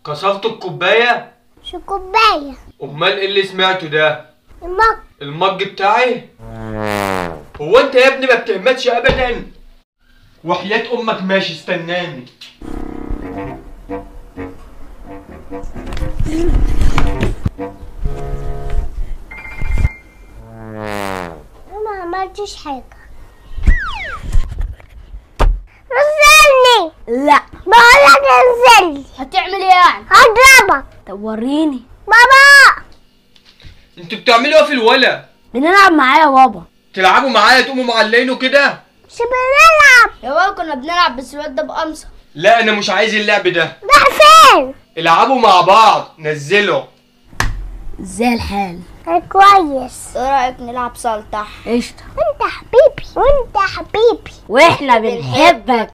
كسرت الكوباية؟ شو كوباية؟ امال ايه اللي سمعته ده؟ المج. المج بتاعي؟ هو انت يا ابني ما بتهمتش ابدا؟ وحياة امك ماشي استناني. انا ما عملتش حاجة. نزلني. لا بقولك انزلي. هتعمل ايه يعني؟ هضربك. طب وريني. بابا انتوا بتعملوا ايه في الولا؟ بنلعب معايا يا بابا. تلعبوا معايا تقوموا معلقينه كده؟ مش بنلعب. يا بابا كنا بنلعب بس الواد ده بقمصة. لا انا مش عايز اللعب ده. راح فين؟ العبوا مع بعض نزلوا. ازاي الحال؟ كويس. ايه رايك نلعب سلطح؟ قشطة. وانت حبيبي وانت حبيبي واحنا بنحبك.